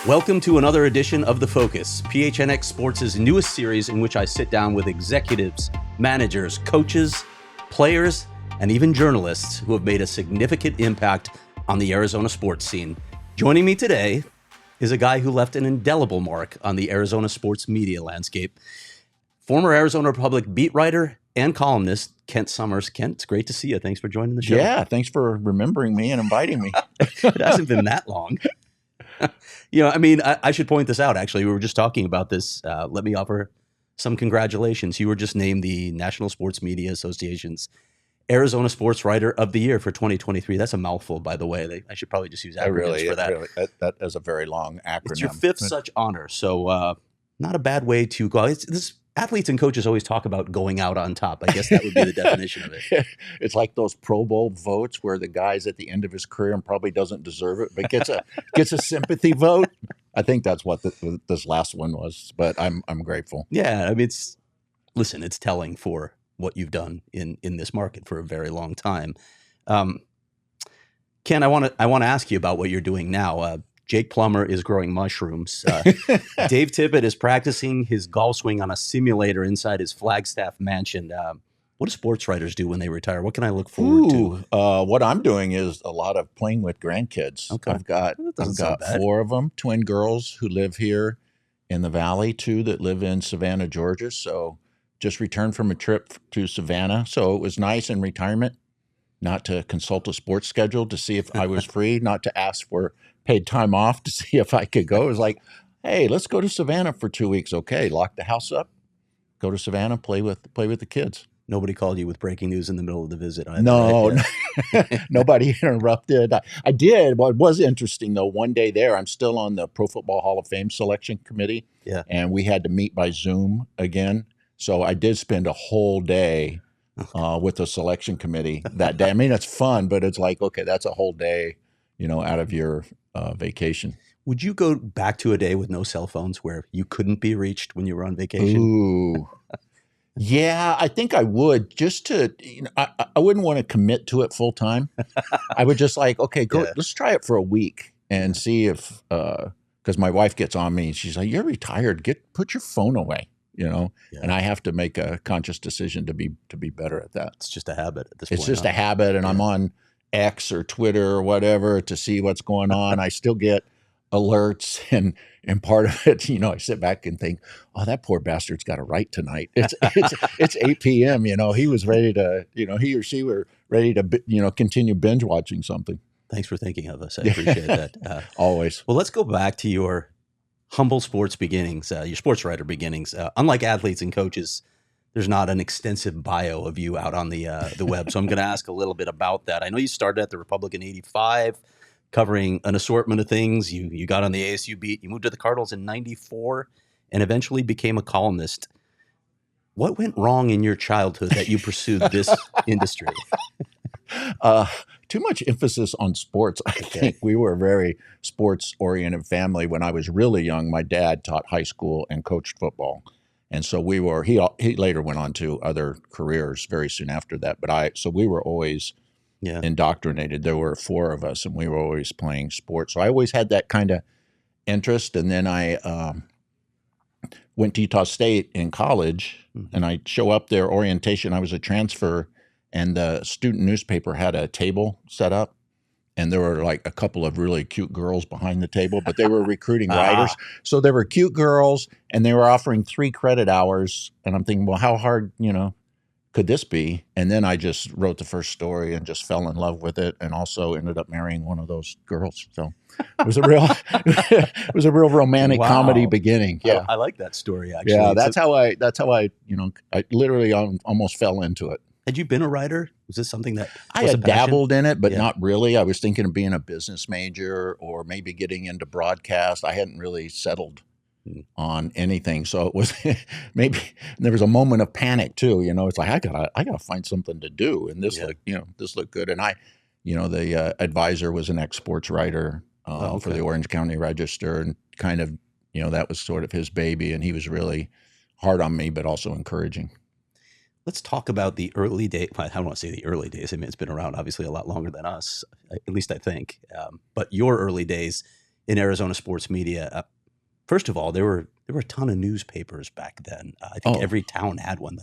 Welcome to another edition of The Focus, PHNX Sports' newest series in which I sit down with executives, managers, coaches, players, and even journalists who have made a significant impact on the Arizona sports scene. Joining me today is a guy who left an indelible mark on the Arizona sports media landscape. Former Arizona Republic beat writer and columnist, Kent Summers. Kent, it's great to see you. Thanks for joining the show. Yeah, thanks for remembering me and inviting me. It hasn't been that long. I should point this out, actually. We were just talking about this. Let me offer some congratulations. You were just named the National Sports Media Association's Arizona Sports Writer of the Year for 2023. That's a mouthful, by the way. I should probably just use acronyms for that. That is a very long acronym. It's your fifth such honor, so not a bad way to go. Athletes and coaches always talk about going out on top. I guess that would be the definition of it. It's like those Pro Bowl votes where the guy's at the end of his career and probably doesn't deserve it, but gets a sympathy vote. I think that's what this last one was, but I'm grateful. Yeah, I mean, it's telling for what you've done in this market for a very long time. Ken, I want to ask you about what you're doing now. Jake Plummer is growing mushrooms. Dave Tippett is practicing his golf swing on a simulator inside his Flagstaff mansion. What do sports writers do when they retire? What can I look forward to? What I'm doing is a lot of playing with grandkids. Okay. I've got 4 of them, twin girls who live here in the Valley, 2 that live in Savannah, Georgia. So just returned from a trip to Savannah. So it was nice in retirement not to consult a sports schedule to see if I was free, not to ask for paid time off to see if I could go. It was like, hey, let's go to Savannah for 2 weeks. Okay, lock the house up, go to Savannah, play with the kids. Nobody called you with breaking news in the middle of the visit either, No, right? nobody interrupted. I did. What was interesting, though, one day there, I'm still on the Pro Football Hall of Fame selection committee, and we had to meet by Zoom again. So I did spend a whole day with the selection committee that day. I mean, it's fun, but it's like, okay, that's a whole day, out of your vacation. Would you go back to a day with no cell phones where you couldn't be reached when you were on vacation? Ooh. Yeah, I think I would, just to, I wouldn't want to commit to it full time. I would just like, okay, go, let's try it for a week and see if, because my wife gets on me. She's like, you're retired. Put your phone away, and I have to make a conscious decision to be better at that. It's just a habit at this point. It's just a habit, and I'm on X or Twitter or whatever to see what's going on. I still get alerts, and part of it, I sit back and think, oh, that poor bastard's got a write tonight. It's 8 p.m. He was ready to, he or she were ready to, continue binge watching something. Thanks for thinking of us. I appreciate that. Always. Well, let's go back to your humble sports beginnings, your sports writer beginnings. Unlike athletes and coaches, there's not an extensive bio of you out on the web. So I'm going to ask a little bit about that. I know you started at the Republic in '85, covering an assortment of things. You got on the ASU beat. You moved to the Cardinals in '94 and eventually became a columnist. What went wrong in your childhood that you pursued this industry? Too much emphasis on sports. I think we were a very sports-oriented family. When I was really young, my dad taught high school and coached football. And so he later went on to other careers very soon after that. So we were always indoctrinated. There were 4 of us, and we were always playing sports. So I always had that kind of interest. And then I went to Utah State in college, and I show up there, orientation. I was a transfer, and the student newspaper had a table set up. And there were like a couple of really cute girls behind the table, but they were recruiting writers. So there were cute girls, and they were offering 3 credit hours. And I'm thinking, well, how hard, could this be? And then I just wrote the first story and just fell in love with it, and also ended up marrying one of those girls. So it was a real romantic comedy beginning. Yeah, I like that story actually. Yeah, that's how I I literally almost fell into it. Had you been a writer? Was this something that I was had a passion? dabbled in it, but Yeah. not really. I was thinking of being a business major or maybe getting into broadcast. I hadn't really settled Mm. on anything. So it was maybe there was a moment of panic too. You know, it's like I gotta find something to do, and this Yeah. this looked good. And the advisor was an ex-sports writer Oh, for okay. the Orange County Register, and kind of that was sort of his baby, and he was really hard on me, but also encouraging. Let's talk about the early days. I don't want to say the early days. I mean, it's been around obviously a lot longer than us, at least I think. But your early days in Arizona sports media. First of all, there were a ton of newspapers back then. I think every town had one.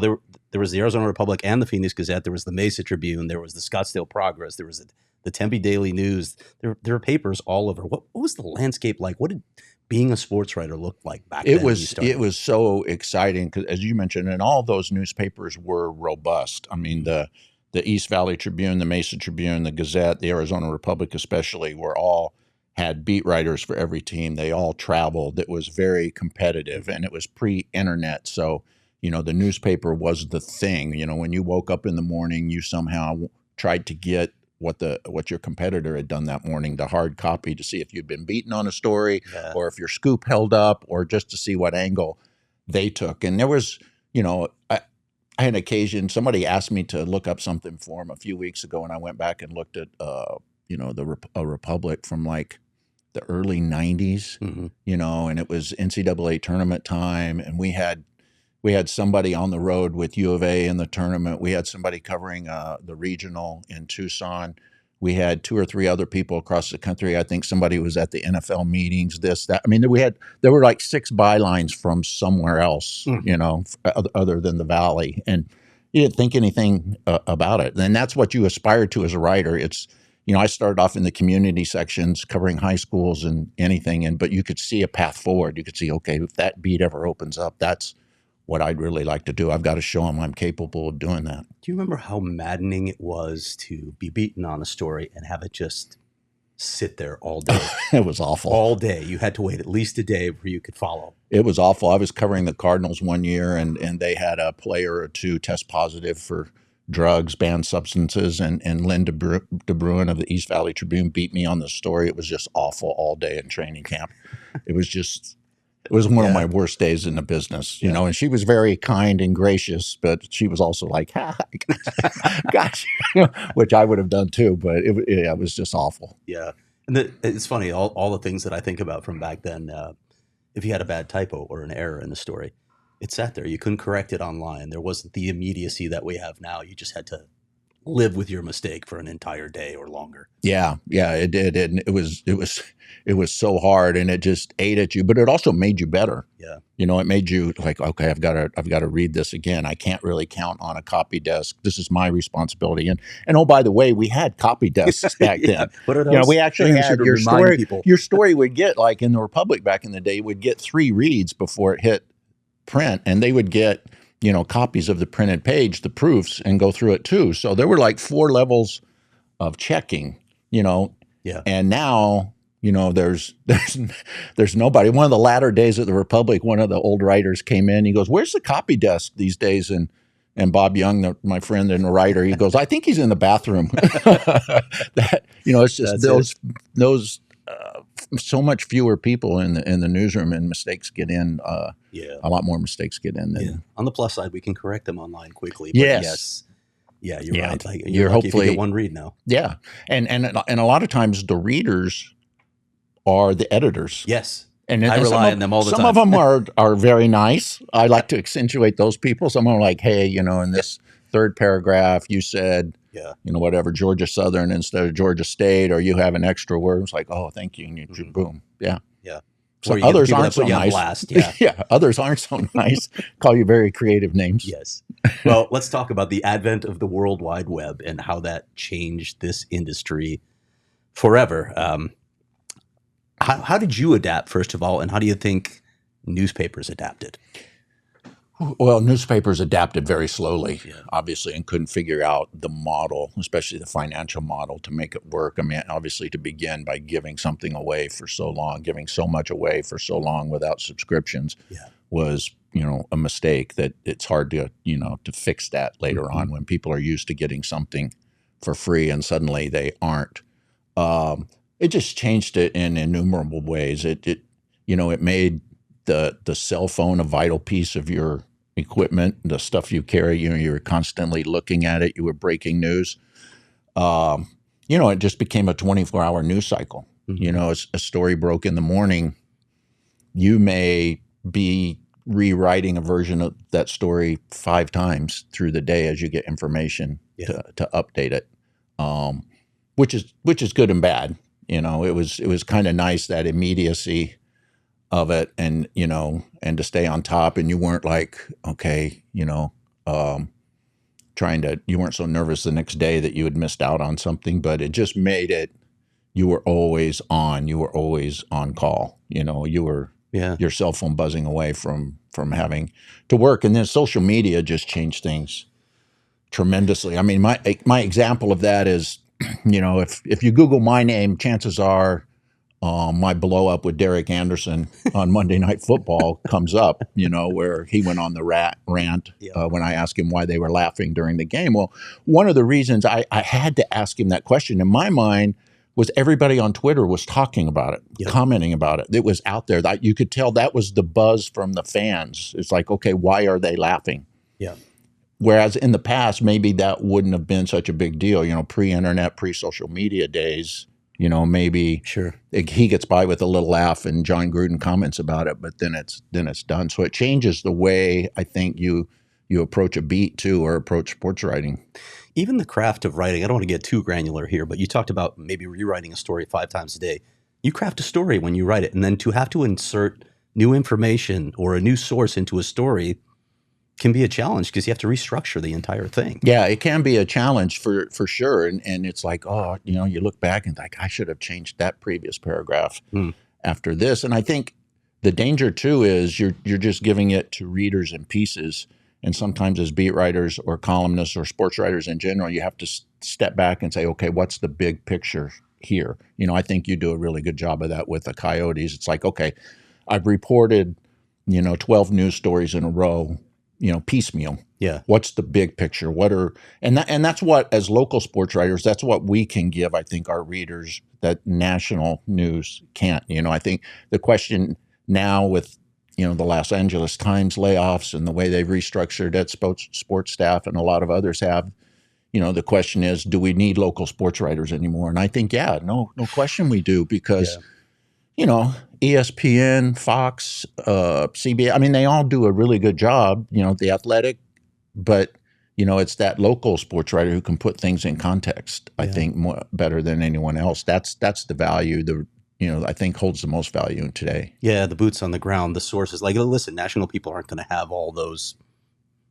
There was the Arizona Republic and the Phoenix Gazette. There was the Mesa Tribune. There was the Scottsdale Progress. There was the Tempe Daily News. There were papers all over. What was the landscape like? What did being a sports writer look like back then? It was so exciting because, as you mentioned, and all those newspapers were robust. I mean, the East Valley Tribune, the Mesa Tribune, the Gazette, the Arizona Republic especially, were all had beat writers for every team. They all traveled. It was very competitive, and it was pre-internet. So, the newspaper was the thing. When you woke up in the morning, you somehow tried to get what your competitor had done that morning, the hard copy, to see if you'd been beaten on a story, or if your scoop held up, or just to see what angle they took. And there was, I had an occasion, somebody asked me to look up something for them a few weeks ago, and I went back and looked at, a Republic from like the early 90s, and it was NCAA tournament time, and we had somebody on the road with U of A in the tournament. We had somebody covering the regional in Tucson. We had 2 or 3 other people across the country. I think somebody was at the NFL meetings, this, that. I mean, there were like 6 bylines from somewhere else, other than the Valley. And you didn't think anything about it. And that's what you aspire to as a writer. It's, I started off in the community sections covering high schools and anything, but you could see a path forward. You could see, okay, if that beat ever opens up, that's what I'd really like to do. I've got to show them I'm capable of doing that. Do you remember how maddening it was to be beaten on a story and have it just sit there all day? It was awful. All day. You had to wait at least a day where you could follow. It was awful. I was covering the Cardinals one year, and they had a player or 2 test positive for drugs, banned substances, and Lynn DeBruin of the East Valley Tribune beat me on the story. It was just awful all day in training camp. It was one of my worst days in the business, and she was very kind and gracious, but she was also like, gosh, which I would have done too, but it was just awful. Yeah. And it's funny, all the things that I think about from back then, if you had a bad typo or an error in the story, it sat there. You couldn't correct it online. There wasn't the immediacy that we have now. You just had to live with your mistake for an entire day or longer. Yeah, it did. And it was so hard, and it just ate at you, but it also made you better. Yeah. It made you like, okay, I've got to read this again. I can't really count on a copy desk. This is my responsibility. And oh, by the way, we had copy desks back then. What are those? We actually had your story. People. Your story would get, like in the Republic back in the day, would get 3 reads before it hit print, and they would get copies of the printed page, the proofs, and go through it too. So there were like 4 levels of checking, and now, there's nobody. One of the latter days at the Republic, one of the old writers came in, he goes, "Where's the copy desk these days?" And Bob Young, my friend and the writer, he goes, "I think he's in the bathroom." It's just those so much fewer people in the newsroom, and mistakes get in. A lot more mistakes get in. Than, On the plus side, we can correct them online quickly. But yes. Yeah, you're right. Like, you're hopefully if you get 1 read now. Yeah, and a lot of times the readers are the editors. Yes. And I rely on them all the time. Some of them are very nice. I like to accentuate those people. Some are like, hey, in this 3rd paragraph, you said, whatever, Georgia Southern instead of Georgia State, or you have an extra word. It's like, oh, thank you. And you boom. Yeah. Yeah. So others aren't so nice. Blast. Yeah. Others aren't so nice. Call you very creative names. Yes. Well, let's talk about the advent of the World Wide Web and how that changed this industry forever. How did you adapt, first of all, and how do you think newspapers adapted? Well, newspapers adapted very slowly, obviously, and couldn't figure out the model, especially the financial model, to make it work. I mean, obviously, to begin by giving something away for so long, giving so much away for so long without subscriptions was, a mistake that it's hard to, to fix that later on when people are used to getting something for free and suddenly they aren't. It just changed it in innumerable ways. It made the cell phone a vital piece of your equipment, the stuff you carry. You were constantly looking at it. You were breaking news. It just became a 24-hour news cycle. As a story broke in the morning, you may be rewriting a version of that story 5 times through the day as you get information to update it, which is good and bad. It was kind of nice, that immediacy of it, and and to stay on top, and you weren't like, okay, you weren't so nervous the next day that you had missed out on something, but it just made it, you were always on call. You were your cell phone buzzing away from having to work. And then social media just changed things tremendously. I mean, my example of that is, if you Google my name, chances are my blow up with Derek Anderson on Monday Night Football comes up, where he went on the rant when I asked him why they were laughing during the game. Well, one of the reasons I had to ask him that question in my mind was everybody on Twitter was talking about it, commenting about it. It was out there. That you could tell that was the buzz from the fans. It's like, okay, why are they laughing? Yeah. Whereas in the past, maybe that wouldn't have been such a big deal. Pre-internet, pre-social media days, maybe he gets by with a little laugh and John Gruden comments about it, but then it's done. So it changes the way I think you approach a beat too, or approach sports writing. Even the craft of writing, I don't want to get too granular here, but you talked about maybe rewriting a story 5 times a day. You craft a story when you write it, and then to have to insert new information or a new source into a story can be a challenge because you have to restructure the entire thing. Yeah, it can be a challenge for sure. And it's like, you look back and like, I should have changed that previous paragraph after this. And I think the danger too is you're just giving it to readers in pieces. And sometimes as beat writers or columnists or sports writers in general, you have to step back and say, okay, what's the big picture here? I think you do a really good job of that with the Coyotes. It's like, okay, I've reported, 12 news stories in a row, piecemeal. Yeah. What's the big picture? And that's what, as local sports writers, that's what we can give, I think, our readers that national news can't. I think the question now with, the Los Angeles Times layoffs and the way they've restructured its sports staff, and a lot of others have, the question is, do we need local sports writers anymore? And I think, no question we do, because, ESPN, Fox, CBS, I mean, they all do a really good job, The Athletic, but, it's that local sports writer who can put things in context, I think, better than anyone else. That's the value, I think holds the most value today. Yeah, the boots on the ground, the sources. Like, listen, national people aren't going to have all those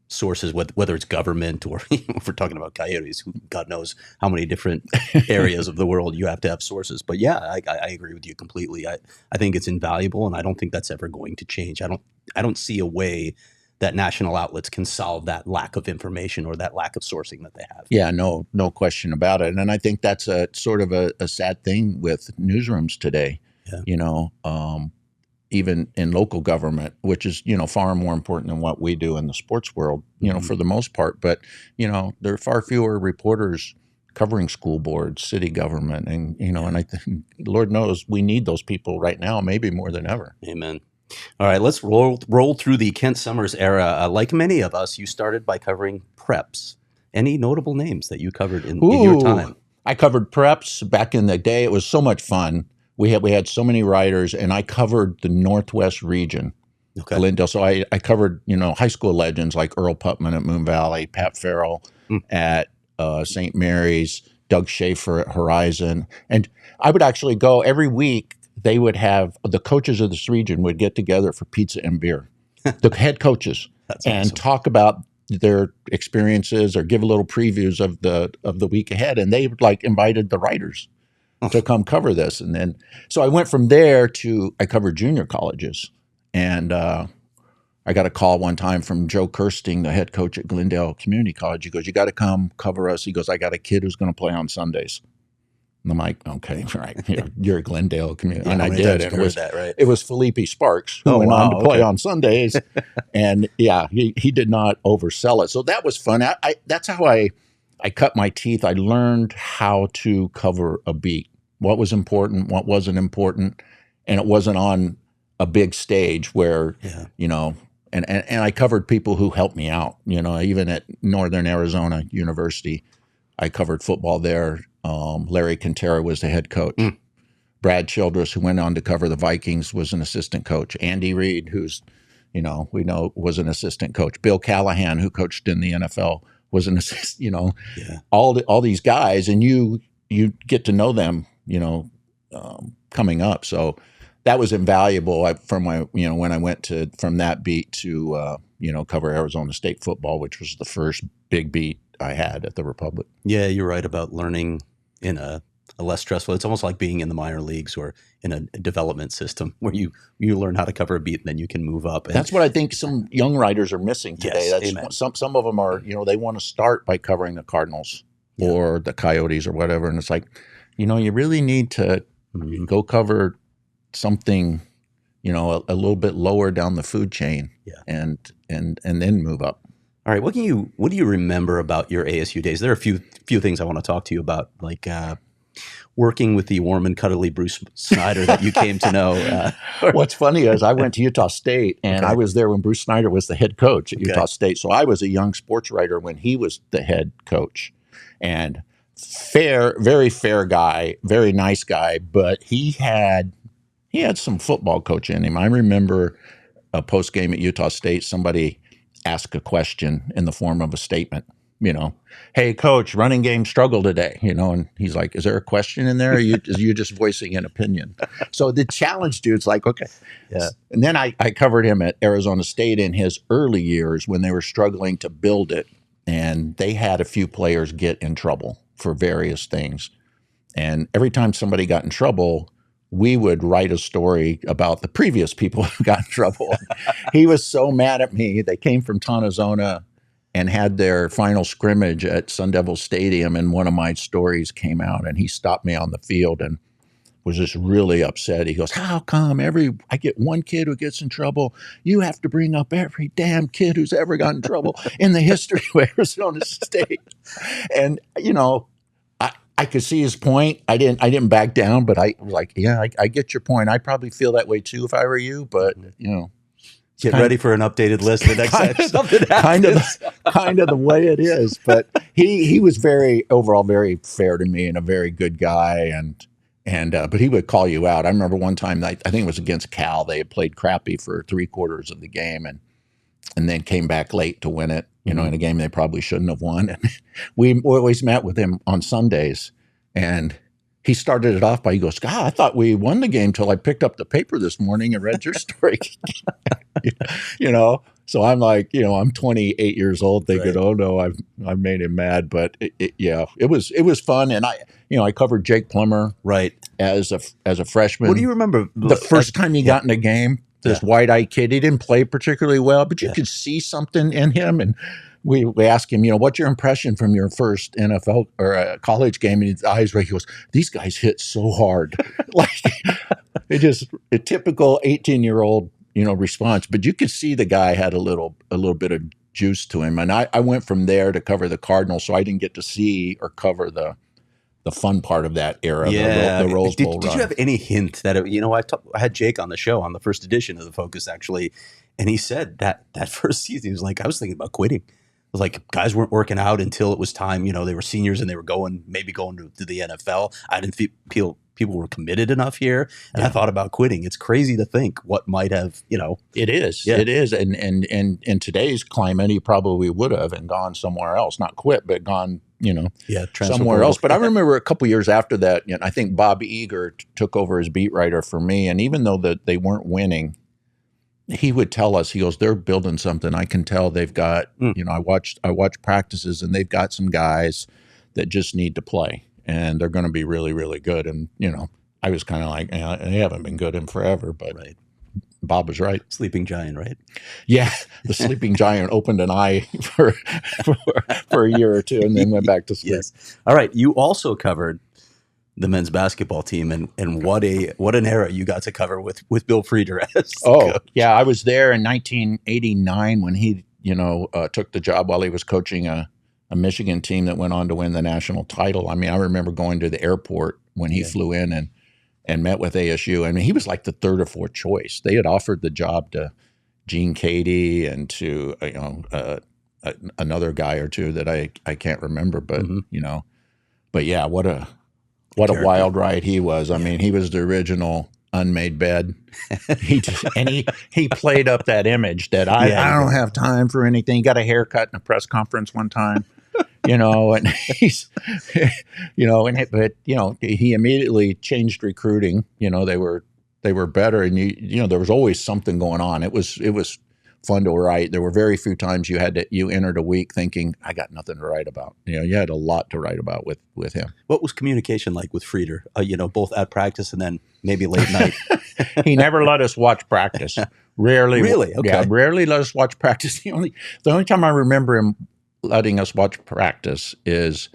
sources, whether it's government or if we're talking about Coyotes, who God knows how many different areas of the world you have to have sources. But yeah, I agree with you completely. I think it's invaluable, and I don't think that's ever going to change. I don't see a way that national outlets can solve that lack of information or that lack of sourcing that they have. Yeah, no question about it. And I think that's a sort of a sad thing with newsrooms today. Yeah. Even in local government, which is, far more important than what we do in the sports world, for the most part. But, there are far fewer reporters covering school boards, city government. And, and I think, Lord knows, we need those people right now, maybe more than ever. Amen. All right, let's roll through the Kent Summers era. Like many of us, you started by covering preps. Any notable names that you covered in your time? I covered preps back in the day. It was so much fun. We had so many writers, and I covered the Northwest region, Glendale. So I covered, high school legends like Earl Putman at Moon Valley, Pat Farrell at St. Mary's, Doug Schaefer at Horizon. And I would actually go every week. They would have the coaches of this region would get together for pizza and beer, the head coaches, and awesome. Talk about their experiences or give a little previews of the week ahead. And they invited the writers to come cover this. And then, so I went from there I covered junior colleges. And I got a call one time from Joe Kirsting, the head coach at Glendale Community College. He goes, you got to come cover us. He goes, I got a kid who's going to play on Sundays. And I'm like, okay, right. You're a Glendale community. Yeah, and how I many did. times And you heard that, right? it was Felipe Sparks who Oh, went on to wow, play okay. on Sundays. And yeah, he did not oversell it. So that was fun. That's how I cut my teeth. I learned how to cover a beat, what was important, what wasn't important. And it wasn't on a big stage where, Yeah. you know, and I covered people who helped me out, you know, even at Northern Arizona University, I covered football there. Larry Quintero was the head coach. Brad Childress, who went on to cover the Vikings, was an assistant coach. Andy Reid, who's, you know, we know was an assistant coach. Bill Callahan, who coached in the NFL, was an assistant, you know, all these guys, and you get to know them, you know, coming up. So that was invaluable from my, you know, when I went from that beat to, you know, cover Arizona State football, which was the first big beat I had at the Republic. Yeah, you're right about learning in a less stressful. It's almost like being in the minor leagues or in a development system where you learn how to cover a beat and then you can move up. And that's what I think some young writers are missing today. Yes, That's amen. Some of them are, you know, they want to start by covering the Cardinals or the Coyotes or whatever, and it's like, you know, you really need to go cover something, you know, a little bit lower down the food chain, and then move up. All right, what do you remember about your ASU days? There are a few things I want to talk to you about, like working with the warm and cuddly Bruce Snyder that you came to know. What's funny is I went to Utah State, and I was there when Bruce Snyder was the head coach at Utah State. So I was a young sports writer when he was the head coach, and very fair guy, very nice guy, but he had some football coach in him. I remember a post game at Utah State, somebody asked a question in the form of a statement, you know, hey coach, running game struggle today, you know, and he's like, is there a question in there? Or are you just voicing an opinion? So the challenge dude's like, okay. Yeah. And then I covered him at Arizona State in his early years when they were struggling to build it. And they had a few players get in trouble for various things. And every time somebody got in trouble, we would write a story about the previous people who got in trouble. He was so mad at me. They came from Tonazona and had their final scrimmage at Sun Devil Stadium, and one of my stories came out, and he stopped me on the field and was just really upset. He goes, how come I get one kid who gets in trouble? You have to bring up every damn kid who's ever gotten in trouble in the history of Arizona State. And, you know, I could see his point. I didn't back down, but I was like, yeah, I get your point. I'd probably feel that way too if I were you, but you know. Get ready for an updated list the next time something happens. Kind of the way it is. But he was overall very fair to me and a very good guy, but he would call you out. I remember one time, I think it was against Cal. They had played crappy for 3/4 of the game and then came back late to win it, you know, in a game they probably shouldn't have won. And we always met with him on Sundays, and he started it off by, he goes, God, I thought we won the game till I picked up the paper this morning and read your story. You know, so I'm like, you know, I'm 28 years old thinking, oh no, I've made him mad. But it was fun. And I covered Jake Plummer as a freshman. What do you remember? The first time he got in a game? This wide-eyed kid, he didn't play particularly well, but you could see something in him. And we asked him, you know, what's your impression from your first NFL or college game? And his eyes, he goes, these guys hit so hard. Like, it just a typical 18-year-old, you know, response. But you could see the guy had a little bit of juice to him. And I went from there to cover the Cardinals, so I didn't get to see or cover the fun part of that era, the Rose Bowl run. Did you have any hint that, you know, I had Jake on the show on the first edition of The Focus, actually, and he said that first season, he was like, I was thinking about quitting. It was like guys weren't working out until it was time, you know, they were seniors and they were maybe going to the NFL. I didn't feel people were committed enough here, and I thought about quitting. It's crazy to think what might have, you know. It is. Yeah. It is. And in today's climate, he probably would have and gone somewhere else, not quit, but gone, you know, somewhere else. But I remember a couple years after that, you know, I think Bob Eager took over as beat writer for me. And even though they weren't winning, he would tell us, he goes, they're building something. I can tell they've got, you know, I watched practices, and they've got some guys that just need to play, and they're going to be really, really good. And, you know, I was kind of like, they haven't been good in forever, but Bob was right. Sleeping giant, right? Yeah, the sleeping giant opened an eye for a year or two and then went back to sleep. Yes. All right. You also covered the men's basketball team, and what an era you got to cover with Bill Frieder as coach. Yeah, I was there in 1989 when he took the job while he was coaching a Michigan team that went on to win the national title. I mean, I remember going to the airport when he flew in and met with ASU. I mean, he was like the third or fourth choice. They had offered the job to Gene Cady and to another guy or two that I can't remember, but but yeah, what a wild ride he was. I mean, he was the original unmade bed. He played up that image that I don't have time for anything. He got a haircut in a press conference one time. And he's, but he immediately changed recruiting. They were better, and there was always something going on. It was fun to write. There were very few times you entered a week thinking, I got nothing to write about. You had a lot to write about with him. What was communication like with Frieder? Both at practice and then maybe late night. He never let us watch practice. Rarely, really, okay. Yeah, rarely let us watch practice. The only time I remember him letting us watch practice is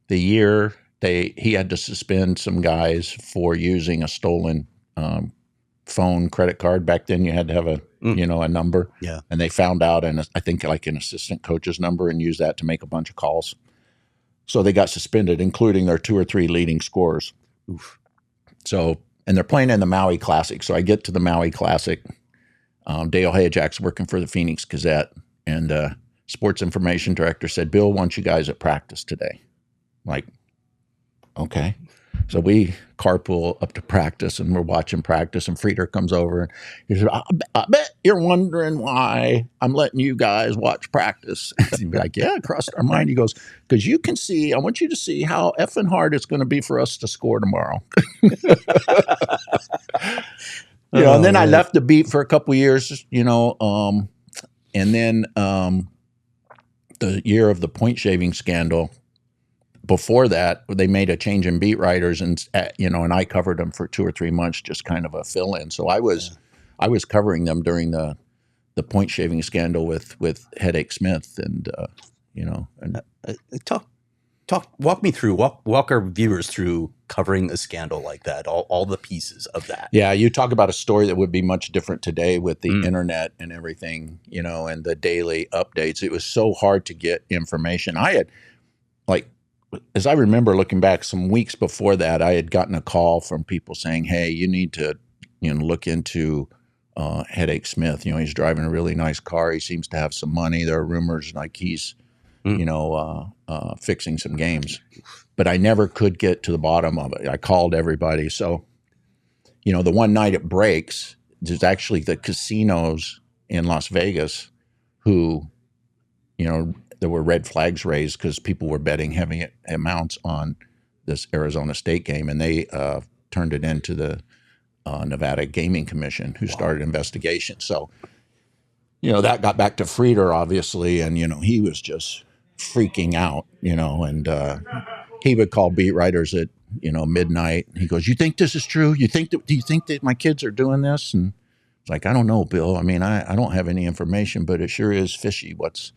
the year he had to suspend some guys for using a stolen phone credit card. Back then you had to have a number. Yeah. And they found out, and I think like an assistant coach's number, and used that to make a bunch of calls. So they got suspended, including their 2 or 3 leading scorers. Oof. So, and they're playing in the Maui Classic. So I get to the Maui Classic. Dale Hayajak's working for the Phoenix Gazette, and sports information director said, Bill wants you guys at practice today. Like, okay. So we carpool up to practice, and we're watching practice, and Frieder comes over, and he said, I bet you're wondering why I'm letting you guys watch practice. And he'd be like, yeah, it crossed our mind. He goes, because I want you to see how effing hard it's going to be for us to score tomorrow. And then I left the beat for a couple of years, and then the year of the point shaving scandal, before that, they made a change in beat writers, and I covered them for 2 or 3 months, just kind of a fill-in. So I was covering them during the point shaving scandal with Headache Smith, and walk our viewers through covering a scandal like that, all the pieces of that. Yeah, you talk about a story that would be much different today with the internet and everything, and the daily updates. It was so hard to get information. I had, as I remember looking back, some weeks before that, I had gotten a call from people saying, hey, you need to look into Headache Smith. He's driving a really nice car. He seems to have some money. There are rumors like he's fixing some games. But I never could get to the bottom of it. I called everybody. So, the one night it breaks, there's actually the casinos in Las Vegas who, there were red flags raised because people were betting heavy amounts on this Arizona State game, and they turned it into the Nevada Gaming Commission, who started investigation. So, that got back to Frieder, obviously, and, he was just freaking out, and he would call beat writers at, midnight. He goes, you think this is true? Do you think that my kids are doing this? And it's like, I don't know, Bill. I mean, I don't have any information, but it sure is fishy what's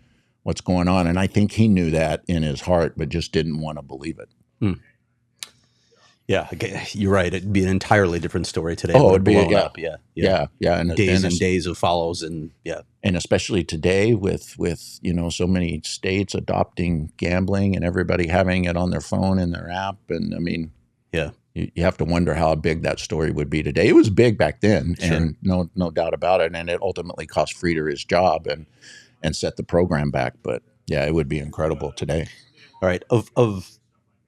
going on. And I think he knew that in his heart, but just didn't want to believe it. Yeah, you're right. It'd be an entirely different story today. Oh, it'd be up. Yeah. And days of follows, and and especially today with so many states adopting gambling and everybody having it on their phone and their app. And I mean, you have to wonder how big that story would be today. It was big back then, and no doubt about it. And it ultimately cost Frieder his job and set the program back. But yeah, it would be incredible today. All right, of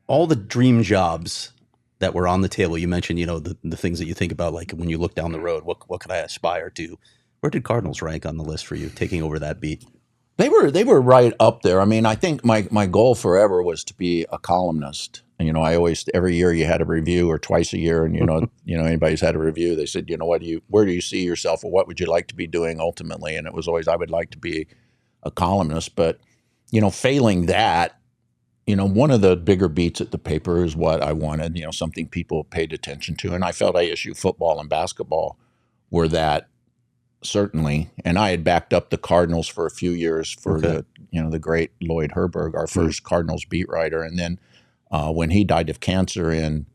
all the dream jobs that were on the table, you mentioned, the things that you think about, like when you look down the road, what could I aspire to? Where did Cardinals rank on the list for you, taking over that beat? They were right up there. I mean, I think my goal forever was to be a columnist. And, I always, every year you had a review, or twice a year, and, anybody's had a review, they said, where do you see yourself, or what would you like to be doing ultimately? And it was always, I would like to be a columnist. But, failing that, one of the bigger beats at the paper is what I wanted, something people paid attention to. And I felt ASU football and basketball were that, certainly. And I had backed up the Cardinals for a few years for the great Lloyd Herberg, our first Cardinals beat writer. And then when he died of cancer in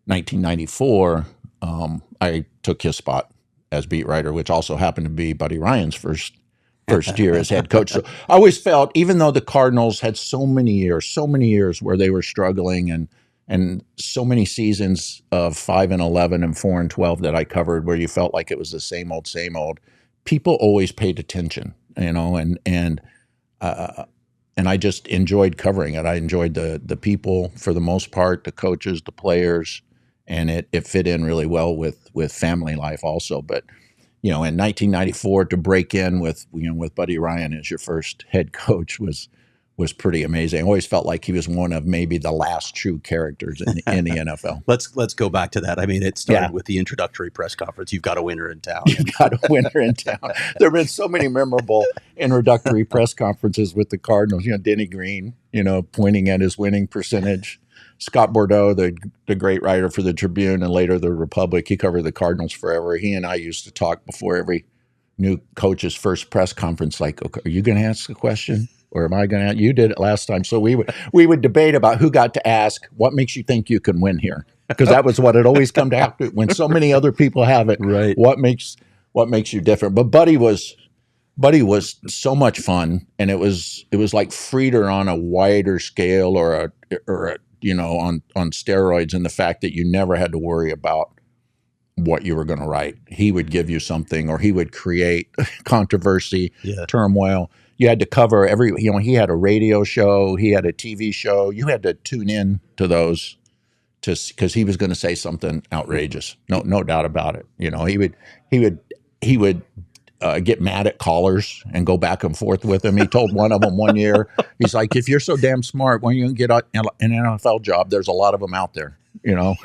1994, I took his spot as beat writer, which also happened to be Buddy Ryan's first year as head coach. So I always felt, even though the Cardinals had so many years where they were struggling, and so many seasons of 5-11 and 4-12 that I covered, where you felt like it was the same old, people always paid attention, and I just enjoyed covering it. I enjoyed the people for the most part, the coaches, the players, and it fit in really well with family life also. But in 1994, to break in with Buddy Ryan as your first head coach was pretty amazing. I always felt like he was one of maybe the last true characters in the NFL. Let's go back to that. I mean, it started with the introductory press conference. You've got a winner in town. You've got a winner in town. There have been so many memorable introductory press conferences with the Cardinals. Denny Green, pointing at his winning percentage. Scott Bordeaux, the great writer for the Tribune and later the Republic, he covered the Cardinals forever. He and I used to talk before every new coach's first press conference, like, okay, are you going to ask a question? Or am I going to? You did it last time. So we would debate about who got to ask, what makes you think you can win here? Because that was what it always come to happen when so many other people have it. Right. What makes you different? But Buddy was so much fun, and it was like Frieder on a wider scale, or a on steroids, in the fact that you never had to worry about what you were going to write. He would give you something, or he would create controversy, turmoil. You had to cover he had a radio show, he had a TV show. You had to tune in to those because he was going to say something outrageous. No doubt about it. He would get mad at callers and go back and forth with them. He told one of them one year, he's like, if you're so damn smart, when you get an NFL job, there's a lot of them out there, and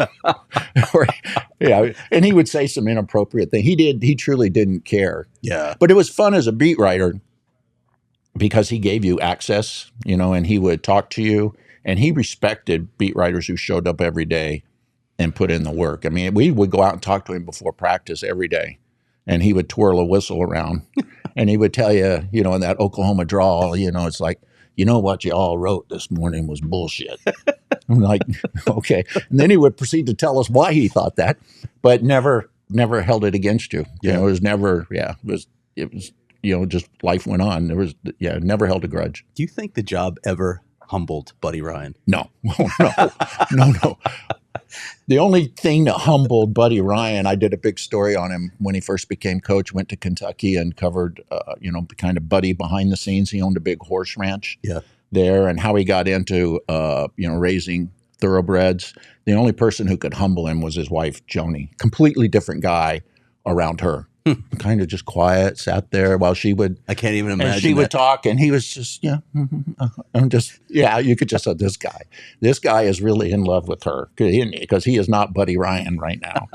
he would say some inappropriate thing. He truly didn't care. Yeah. But it was fun as a beat writer because he gave you access, and he would talk to you, and he respected beat writers who showed up every day and put in the work. I mean, we would go out and talk to him before practice every day, and he would twirl a whistle around, and he would tell you, in that Oklahoma drawl, it's like, what you all wrote this morning was bullshit. I'm like, okay. And then he would proceed to tell us why he thought that, but never held it against you. It was never, it was, just life went on. There was, never held a grudge. Do you think the job ever humbled Buddy Ryan? No. No. The only thing that humbled Buddy Ryan, I did a big story on him when he first became coach, went to Kentucky and covered, kind of Buddy behind the scenes. He owned a big horse ranch there, and how he got into, raising thoroughbreds. The only person who could humble him was his wife, Joni. Completely different guy around her. Kind of just quiet, sat there while she would. I can't even imagine. And she would talk, and he was just, you could just say, this guy is really in love with her because he is not Buddy Ryan right now.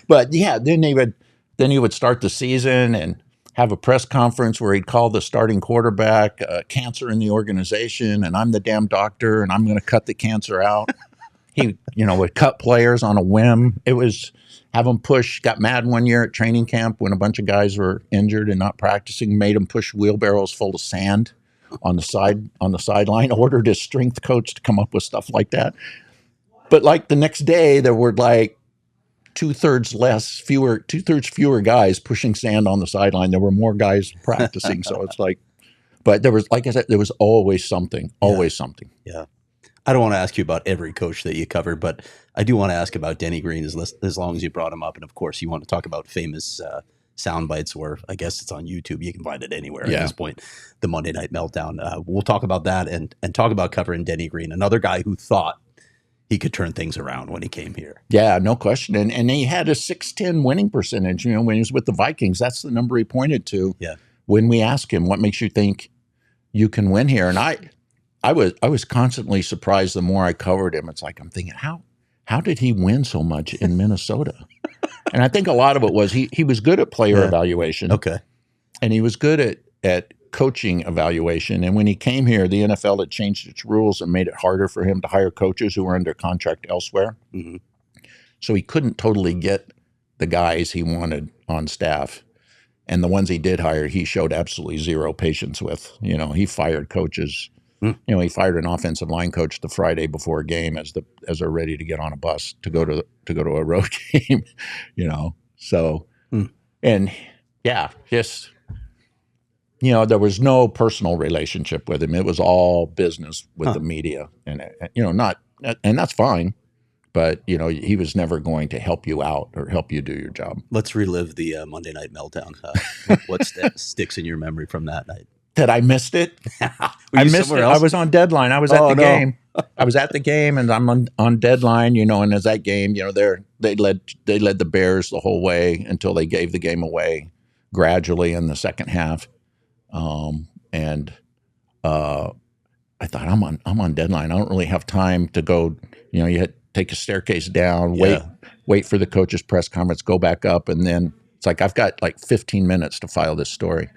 But then he would start the season and have a press conference where he'd call the starting quarterback cancer in the organization, and I'm the damn doctor, and I'm going to cut the cancer out. He, would cut players on a whim. It was. Have them push, got mad one year at training camp when a bunch of guys were injured and not practicing, made them push wheelbarrows full of sand on the sideline, ordered his strength coach to come up with stuff like that. But like the next day, there were like two-thirds fewer guys pushing sand on the sideline. There were more guys practicing. So it's like, but there was, like I said, there was always something. Yeah. I don't want to ask you about every coach that you covered, but I do want to ask about Denny Green as long as you brought him up. And of course, you want to talk about famous sound bites, where I guess it's on YouTube. You can find it anywhere at this point. The Monday Night Meltdown. We'll talk about that and talk about covering Denny Green, another guy who thought he could turn things around when he came here. Yeah, no question. And he had a 610 winning percentage, when he was with the Vikings. That's the number he pointed to. Yeah. When we asked him, what makes you think you can win here? And I was constantly surprised the more I covered him. It's like, I'm thinking, how did he win so much in Minnesota? And I think a lot of it was he was good at player evaluation. Okay. And he was good at coaching evaluation. And when he came here, the NFL had changed its rules and made it harder for him to hire coaches who were under contract elsewhere. Mm-hmm. So he couldn't totally get the guys he wanted on staff. And the ones he did hire, he showed absolutely zero patience with. He fired coaches He fired an offensive line coach the Friday before a game as they're ready to get on a bus to go to a road game. So and just there was no personal relationship with him. It was all business with the media, and and that's fine. But he was never going to help you out or help you do your job. Let's relive the Monday Night Meltdown. What sticks in your memory from that night? That I missed it. I missed it. Else? I was on deadline. I was at the game. I was at the game, and I'm on deadline. And as that game, they led the Bears the whole way until they gave the game away gradually in the second half. And I thought I'm on deadline. I don't really have time to go. You had to take a staircase down, wait for the coach's press conference, go back up, and then it's like I've got like 15 minutes to file this story.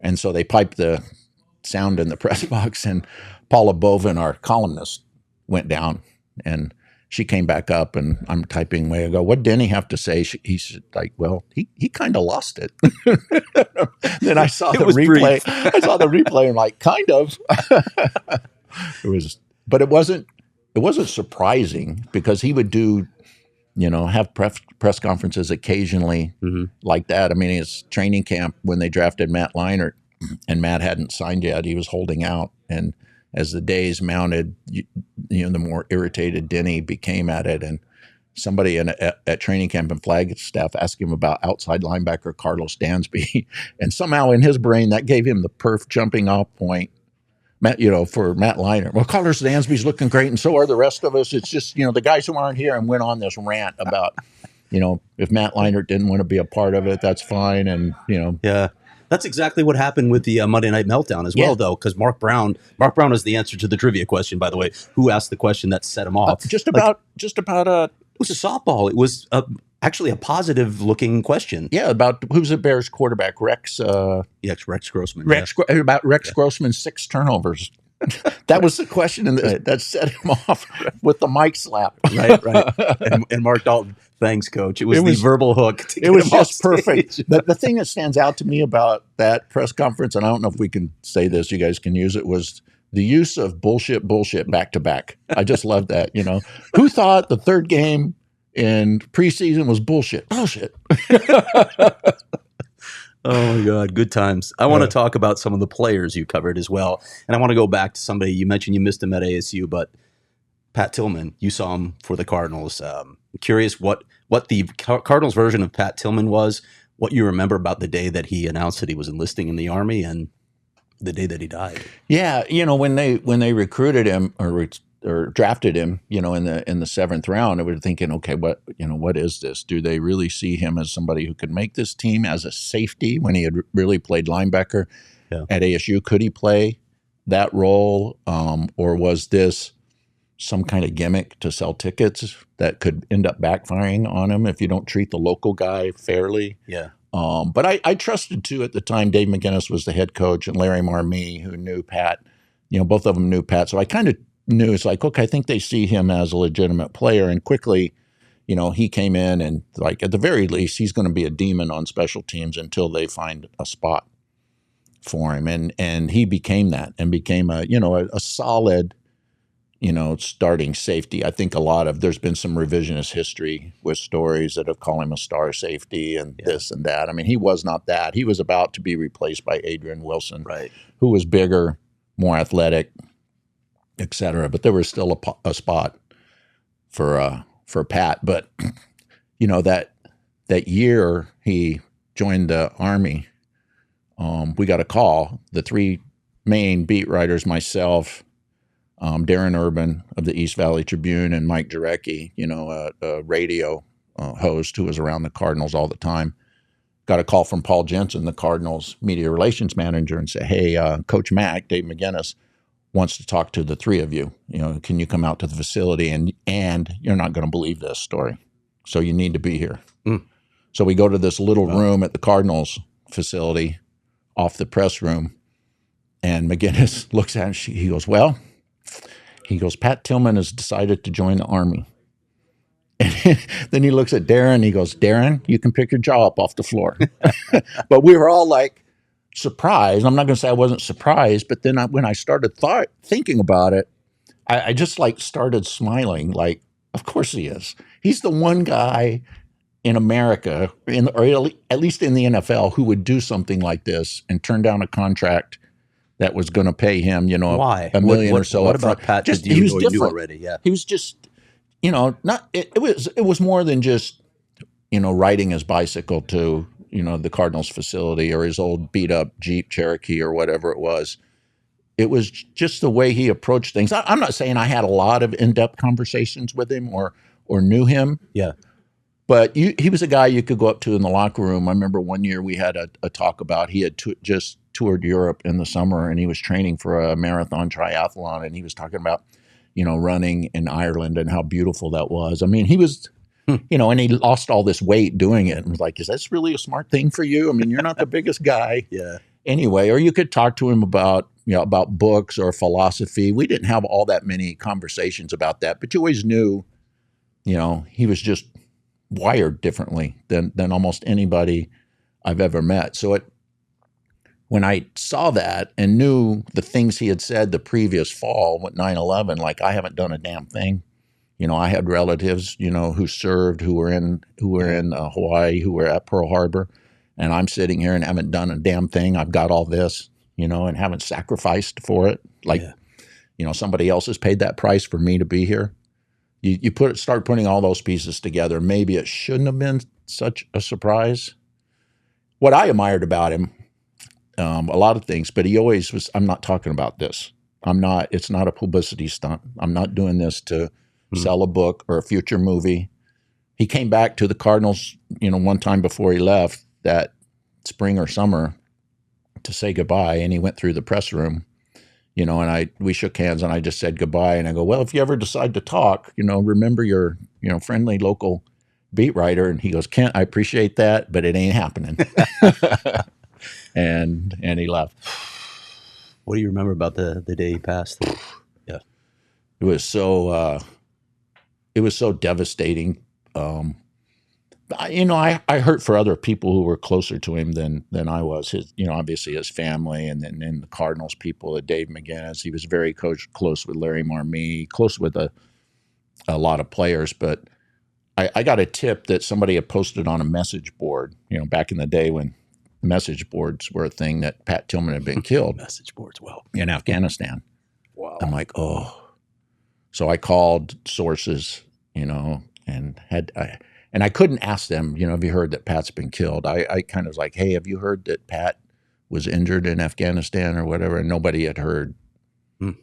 And so they piped the sound in the press box, and Paula Bovin, our columnist, went down, and she came back up, and I'm typing away. I go, "What did Denny have to say?" He said, "Well, he kind of lost it." Then I saw the replay. I saw the replay, and like, kind of. But it wasn't surprising because he would do, have press conferences occasionally like that. I mean, his training camp when they drafted Matt Leinart, and Matt hadn't signed yet, he was holding out. And as the days mounted, the more irritated Denny became at it. And somebody at training camp in Flagstaff asked him about outside linebacker Carlos Dansby. And somehow in his brain, that gave him the perf jumping off point. For Matt Leinart. Well, Carlos Dansby's looking great, and so are the rest of us. It's just, the guys who aren't here, and went on this rant about, if Matt Leinart didn't want to be a part of it, that's fine. And, Yeah. That's exactly what happened with the Monday Night Meltdown as well, though, because Mark Brown is the answer to the trivia question, by the way. Who asked the question that set him off? Just about. It was a softball. It was actually a positive-looking question. Yeah, about who's the Bears quarterback, Rex? Rex Grossman. About Rex Grossman's 6 turnovers. That was the question, and that set him off with the mic slap. Right. And Mark Dalton, thanks, Coach. It was the verbal hook. It was just perfect. The thing that stands out to me about that press conference, and I don't know if we can say this, you guys can use it, was the use of bullshit back to back. I just love that. Who thought the third game in preseason was bullshit? Bullshit. Oh, my God. Good times. I want to talk about some of the players you covered as well. And I want to go back to somebody you mentioned. You missed him at ASU, but Pat Tillman, you saw him for the Cardinals. I'm curious what the Cardinals version of Pat Tillman was, what you remember about the day that he announced that he was enlisting in the Army and the day that he died. Yeah, when they recruited him or drafted him, in the 7th round, I was thinking, okay, what is this? Do they really see him as somebody who could make this team as a safety when he had really played linebacker at ASU? Could he play that role, or was this some kind of gimmick to sell tickets that could end up backfiring on him if you don't treat the local guy fairly? Yeah. But I trusted too at the time. Dave McGinnis was the head coach, and Larry Marmee, who knew Pat. Both of them knew Pat, so I kind of knew it's like, okay, I think they see him as a legitimate player. And quickly, he came in, and like at the very least, he's going to be a demon on special teams until they find a spot for him. And he became that, and became a solid, starting safety. I think there's been some revisionist history with stories that have called him a star safety and this and that. I mean, he was not that. He was about to be replaced by Adrian Wilson, who was bigger, more athletic, et cetera. But there was still a spot for Pat. But that year he joined the Army, we got a call. The 3 main beat writers, myself, Darren Urban of the East Valley Tribune, and Mike Jarecki, a radio host who was around the Cardinals all the time, got a call from Paul Jensen, the Cardinals media relations manager, and said, "Hey, Coach Mack, Dave McGinnis, wants to talk to the 3 of you. Can you come out to the facility? And you're not going to believe this story, so you need to be here." So we go to this little room at the Cardinals facility off the press room, and McGinnis looks at it. He goes, "Pat Tillman has decided to join the Army." And then he looks at Darren. He goes, "Darren, you can pick your jaw up off the floor." But we were all like, surprised. I'm not going to say I wasn't surprised, but then when I started thinking about it, I just like started smiling. Like, of course he is. He's the one guy in America, or at least in the NFL, who would do something like this and turn down a contract that was going to pay him, Why? $1 million or so. What about Pat? Just, He was different already. Yeah, he was just, not. It was more than just, riding his bicycle to, the Cardinals facility or his old beat up Jeep Cherokee or whatever it was. It was just the way he approached things. I'm not saying I had a lot of in-depth conversations with him or knew him. Yeah. But he was a guy you could go up to in the locker room. I remember one year we had a talk about he had just toured Europe in the summer and he was training for a marathon triathlon and he was talking about, running in Ireland and how beautiful that was. I mean, he was, and he lost all this weight doing it and was like, is that really a smart thing for you? I mean, you're not the biggest guy. Yeah. Anyway, or you could talk to him about books or philosophy. We didn't have all that many conversations about that, but you always knew, he was just wired differently than almost anybody I've ever met. So when I saw that and knew the things he had said the previous fall with 9/11, like I haven't done a damn thing. I had relatives, who served, who were in Hawaii, who were at Pearl Harbor. And I'm sitting here and haven't done a damn thing. I've got all this, and haven't sacrificed for it. Like, somebody else has paid that price for me to be here. You start putting all those pieces together. Maybe it shouldn't have been such a surprise. What I admired about him, a lot of things, but he always was, I'm not talking about this. It's not a publicity stunt. I'm not doing this to sell a book or a future movie. He came back to the Cardinals, one time before he left, that spring or summer, to say goodbye, and he went through the press room, and we shook hands and I just said goodbye, and I go, well, if you ever decide to talk, remember your friendly local beat writer. And he goes, Kent, I appreciate that, but it ain't happening. and he left. What do you remember about the day he passed? Yeah, it was so devastating. I hurt for other people who were closer to him than I was. His, obviously his family, and then the Cardinals people, Dave McGinnis. He was very close with Larry Marmee, close with a lot of players. But I got a tip that somebody had posted on a message board, back in the day when message boards were a thing, that Pat Tillman had been killed. Message boards, in Afghanistan. Wow. I'm like, oh. So I called sources, and I couldn't ask them, have you heard that Pat's been killed? I kind of was like, hey, have you heard that Pat was injured in Afghanistan or whatever? And nobody had heard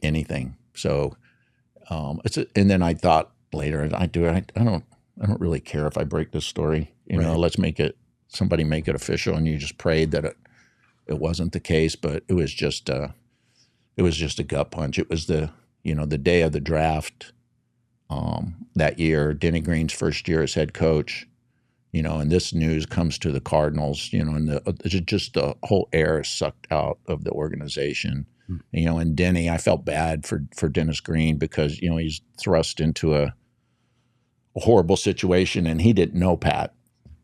anything. So and then I thought later, I don't really care if I break this story. Let's somebody make it official. And you just prayed that it wasn't the case, but it was just a gut punch. It was the day of the draft. That year, Denny Green's first year as head coach, and this news comes to the Cardinals, and just the whole air is sucked out of the organization. And Denny, I felt bad for Dennis Green because, he's thrust into a horrible situation and he didn't know Pat.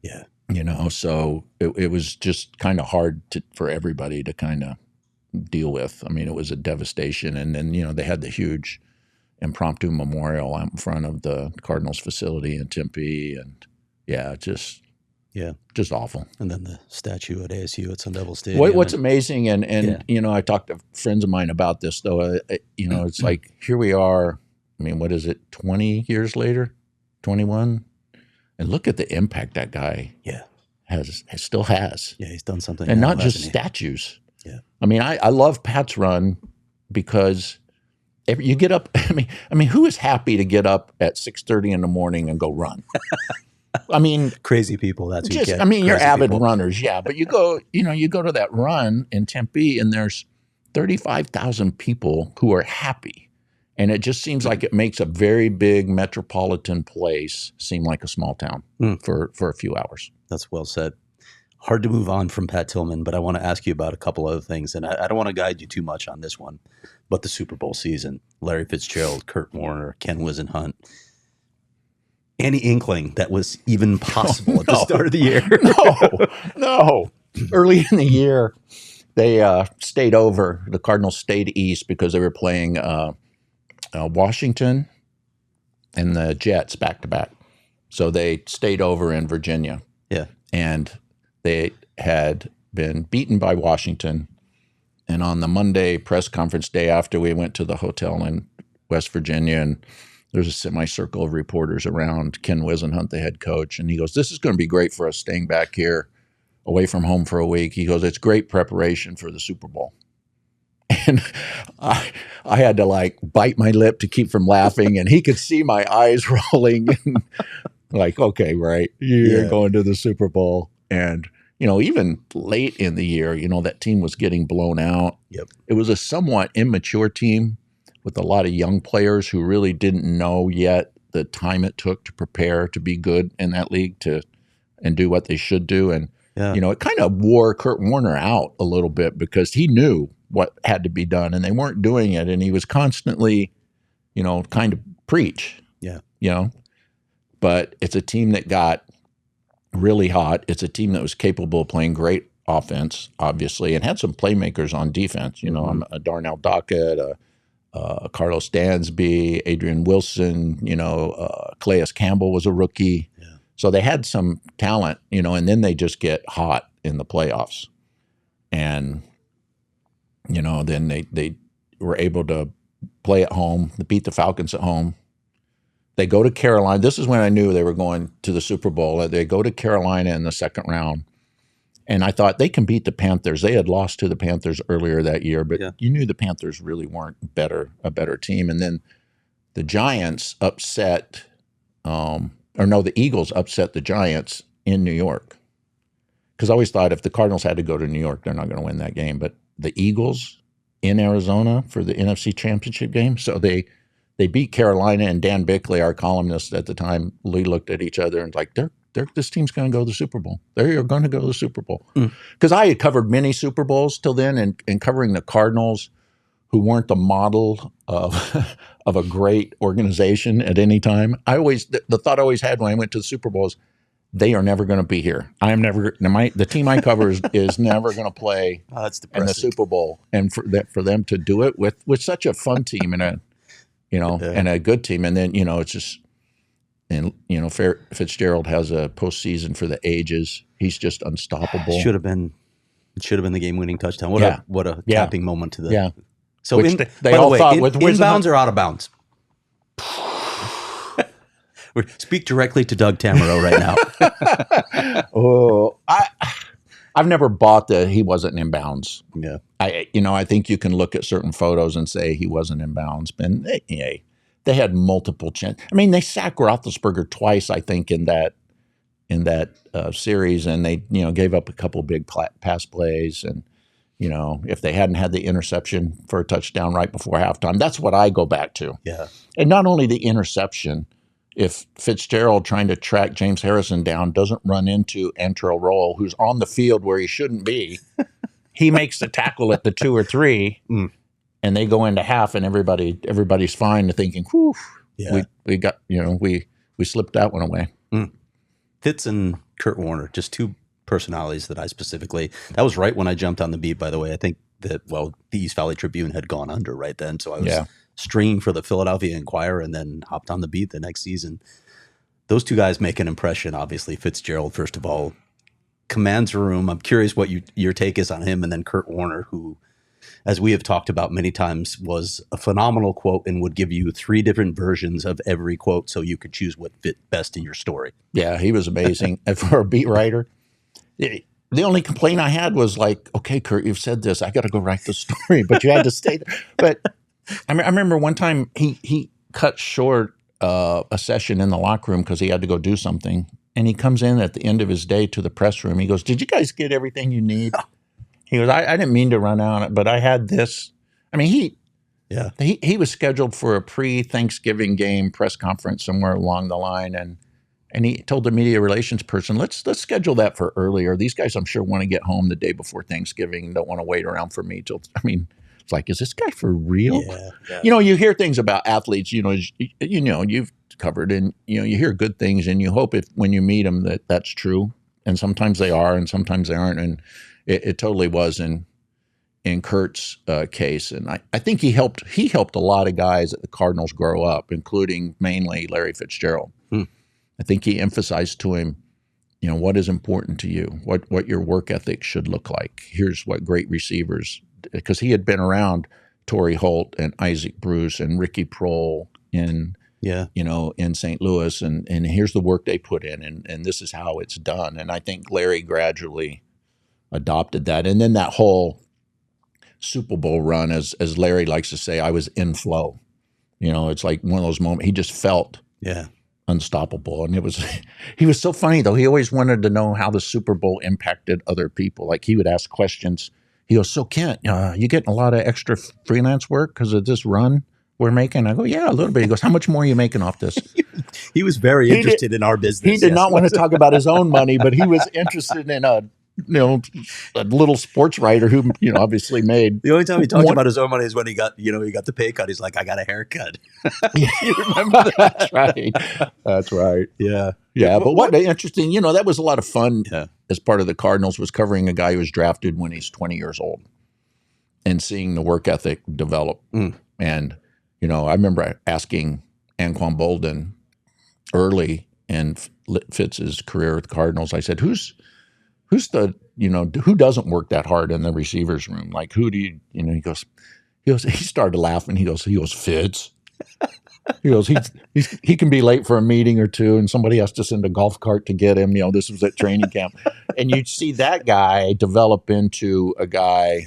Yeah. So it was just kind of hard for everybody to kind of deal with. I mean, it was a devastation. And then, they had the huge impromptu memorial out in front of the Cardinals facility in Tempe, and just awful. And then the statue at ASU at Sun Devil Stadium. What's amazing, and I talked to friends of mine about this though. It's like here we are. I mean, what is it? 20 years later, 21, and look at the impact that guy still has. Yeah, he's done something, and not just statues. Yeah, I mean, I love Pat's run because. You get up. I mean, who is happy to get up at 6:30 in the morning and go run? I mean, crazy people. That's who get. I mean, you're avid runners, yeah. But you go to that run in Tempe, and there's 35,000 people who are happy, and it just seems like it makes a very big metropolitan place seem like a small town for a few hours. That's well said. Hard to move on from Pat Tillman, but I want to ask you about a couple other things, and I don't want to guide you too much on this one. But the Super Bowl season, Larry Fitzgerald, Kurt Warner, Ken Wisenhunt. Any inkling that was even possible at the start of the year? No. Early in the year, they stayed over. The Cardinals stayed east because they were playing Washington and the Jets back to back. So they stayed over in Virginia. Yeah. And they had been beaten by Washington. And on the Monday press conference day after, we went to the hotel in West Virginia, and there's a semicircle of reporters around. Ken Wisenhunt, the head coach, and he goes, "This is going to be great for us staying back here away from home for a week." He goes, "It's great preparation for the Super Bowl." And I had to like bite my lip to keep from laughing, and he could see my eyes rolling. And like, okay, right, you're going to the Super Bowl. And, even late in the year, that team was getting blown out. Yep. It was a somewhat immature team with a lot of young players who really didn't know yet the time it took to prepare to be good in that league and do what they should do. And, it kind of wore Kurt Warner out a little bit because he knew what had to be done and they weren't doing it. And he was constantly, kind of preach. Yeah. But it's a team that got really hot. It's a team that was capable of playing great offense, obviously, and had some playmakers on defense. A Darnell Dockett, Carlos Dansby, Adrian Wilson, Calais Campbell was a rookie. Yeah. So they had some talent, and then they just get hot in the playoffs. And, then they were able to play at home, beat the Falcons at home. They go to Carolina. This is when I knew they were going to the Super Bowl. They go to Carolina in the second round. And I thought they can beat the Panthers. They had lost to the Panthers earlier that year, but you knew the Panthers really weren't a better team. And then the Giants upset, the Eagles upset the Giants in New York. Because I always thought if the Cardinals had to go to New York, they're not going to win that game. But the Eagles in Arizona for the NFC Championship game, so they beat Carolina, and Dan Bickley, our columnist at the time, we looked at each other and like, this team's going to go to the Super Bowl. They're going to go to the Super Bowl. Because I had covered many Super Bowls till then, and covering the Cardinals, who weren't the model of a great organization at any time. The thought I always had when I went to the Super Bowl is, they are never going to be here. The team I cover is never going to play in the Super Bowl. And for them to do it with such a fun team and a good team, and then it's just, and Fitzgerald has a postseason for the ages. He's just unstoppable. It should have been the game-winning touchdown. What a capping moment to the. Yeah. So inbounds or out of bounds? Speak directly to Doug Tamaro right now. I've never bought that he wasn't in bounds. Yeah. I think you can look at certain photos and say he wasn't in bounds. But they had multiple chances. I mean, they sacked Roethlisberger twice, I think, in that series, and they gave up a couple big pass plays. And if they hadn't had the interception for a touchdown right before halftime, that's what I go back to. Yeah. And not only the interception. If Fitzgerald trying to track James Harrison down doesn't run into Antrell Roll, who's on the field where he shouldn't be, he makes the tackle at the 2 or 3, and they go into half, and everybody's fine, thinking, "Whew, we got we slipped that one away." Fitz and Kurt Warner, just two personalities that that was right when I jumped on the beat. By the way, I think that the East Valley Tribune had gone under right then, so I was stringing for the Philadelphia Inquirer and then hopped on the beat the next season. Those two guys make an impression. Obviously, Fitzgerald, first of all, commands a room. I'm curious what your take is on him, and then Kurt Warner, who, as we have talked about many times, was a phenomenal quote and would give you 3 different versions of every quote so you could choose what fit best in your story. Yeah, he was amazing. And for a beat writer, the only complaint I had was like, okay, Kurt, you've said this. I got to go write the story, but you had to stay there. But I remember one time he cut short a session in the locker room because he had to go do something. And he comes in at the end of his day to the press room. He goes, "Did you guys get everything you need?" He goes, I didn't mean to run out, but I had this. I mean, he was scheduled for a pre-Thanksgiving game press conference somewhere along the line. And he told the media relations person, let's schedule that for earlier. These guys, I'm sure, want to get home the day before Thanksgiving and don't want to wait around for me it's like, is this guy for real? Yeah. You hear things about athletes, you've covered, and, you hear good things, and you hope when you meet them that's true. And sometimes they are, and sometimes they aren't. And it totally was. And, in Kurt's case, and I think he helped a lot of guys at the Cardinals grow up, including mainly Larry Fitzgerald. I think he emphasized to him, what is important to you, what your work ethic should look like. Here's what great receivers, because he had been around Torrey Holt and Isaac Bruce and Ricky Prohl in St. Louis, and here's the work they put in, and this is how it's done. And I think Larry gradually adopted that, and then that whole Super Bowl run, as Larry likes to say, I was in flow. It's like one of those moments he just felt unstoppable. And he was so funny though. He always wanted to know how the Super Bowl impacted other people. Like he would ask questions. He goes, "So Kent, you getting a lot of extra freelance work because of this run we're making?" I go, "Yeah, a little bit." He goes, "How much more are you making off this?" He was very interested in our business. He did not want to talk about his own money, but he was interested in a little sports writer who, obviously made. The only time he talked about his own money is when he got the pay cut. He's like, "I got a haircut." You remember that? That's right. Yeah. Yeah. But what interesting, that was a lot of fun as part of the Cardinals, was covering a guy who was drafted when he's 20 years old and seeing the work ethic develop. And, I remember asking Anquan Bolden early in Fitz's career at the Cardinals, I said, who's the, who doesn't work that hard in the receivers room? Like, who do you, he started laughing. He goes, Fitz. He goes, he can be late for a meeting or two and somebody has to send a golf cart to get him. This was at training camp. And you'd see that guy develop into a guy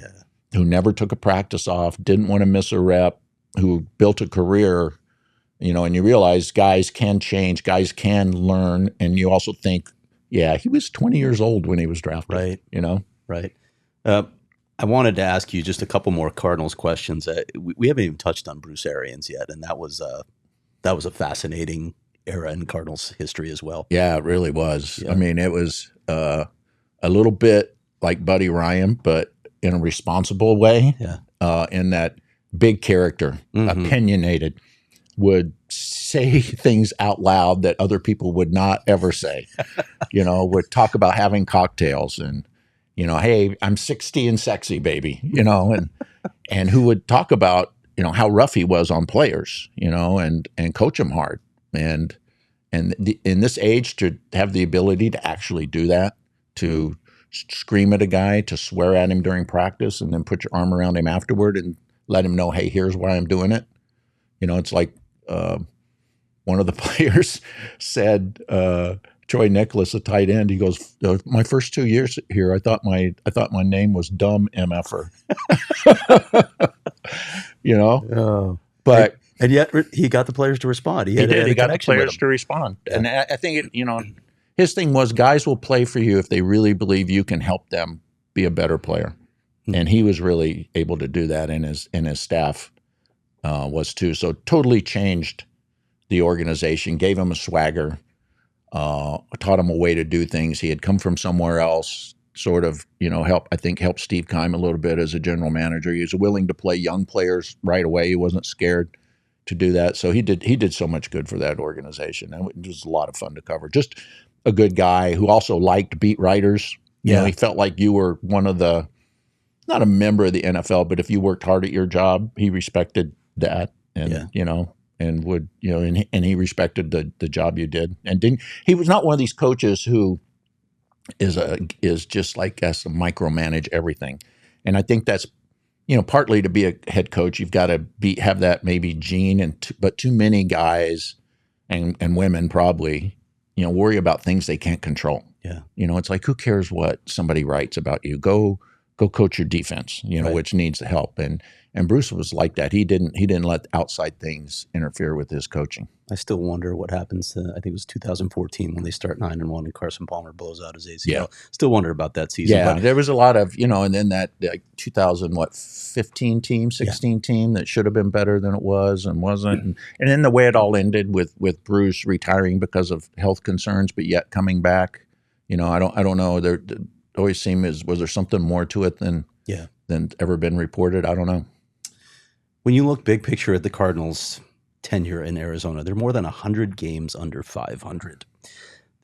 who never took a practice off, didn't want to miss a rep, who built a career, and you realize guys can change, guys can learn. And you also think, yeah, he was 20 years old when he was drafted. Right. Right. I wanted to ask you just a couple more Cardinals questions. We haven't even touched on Bruce Arians yet, and that was a fascinating era in Cardinals history as well. Yeah, it really was. Yeah. I mean, it was a little bit like Buddy Ryan, but in a responsible way. Yeah. In that big character, opinionated, would say things out loud that other people would not ever say. Would talk about having cocktails and, hey, I'm 60 and sexy, baby, and who would talk about, how rough he was on players, and coach them hard. And in this age, to have the ability to actually do that, to scream at a guy, to swear at him during practice, and then put your arm around him afterward and let him know, hey, here's why I'm doing it. It's like one of the players said, Troy Nicholas, a tight end, he goes, my first 2 years here, I thought my name was Dumb MFer. But and yet he got the players to respond. He got the players to respond. Yeah. And I think his thing was, guys will play for you if they really believe you can help them be a better player. And he was really able to do that, and his staff was too. So totally changed the organization, gave him a swagger, taught him a way to do things. He had come from somewhere else, sort of, helped Steve Keim a little bit as a general manager. He was willing to play young players right away. He wasn't scared to do that. So he did so much good for that organization. And it was a lot of fun to cover. Just a good guy who also liked beat writers. He felt like you were one of the, not a member of the NFL, but if you worked hard at your job, he respected that. And, and would, and he respected the job you did. And he was not one of these coaches who is just like us to micromanage everything. And I think that's, partly to be a head coach, you've got to have that maybe gene, but too many guys and women probably, worry about things they can't control. Yeah. It's like, who cares what somebody writes about you? Go coach your defense, right, which needs help. And Bruce was like that. He didn't let outside things interfere with his coaching. I still wonder what happens to, I think it was 2014 when they start 9-1 and Carson Palmer blows out his ACL. Yeah. Still wonder about that season. Yeah, but there was a lot of, and then that 2015 team, 16 team that should have been better than it was and wasn't. And then the way it all ended with Bruce retiring because of health concerns, but yet coming back. I don't know. There always seemed was there something more to it than ever been reported? I don't know. When you look big picture at the Cardinals' tenure in Arizona, they're more than 100 games under 500.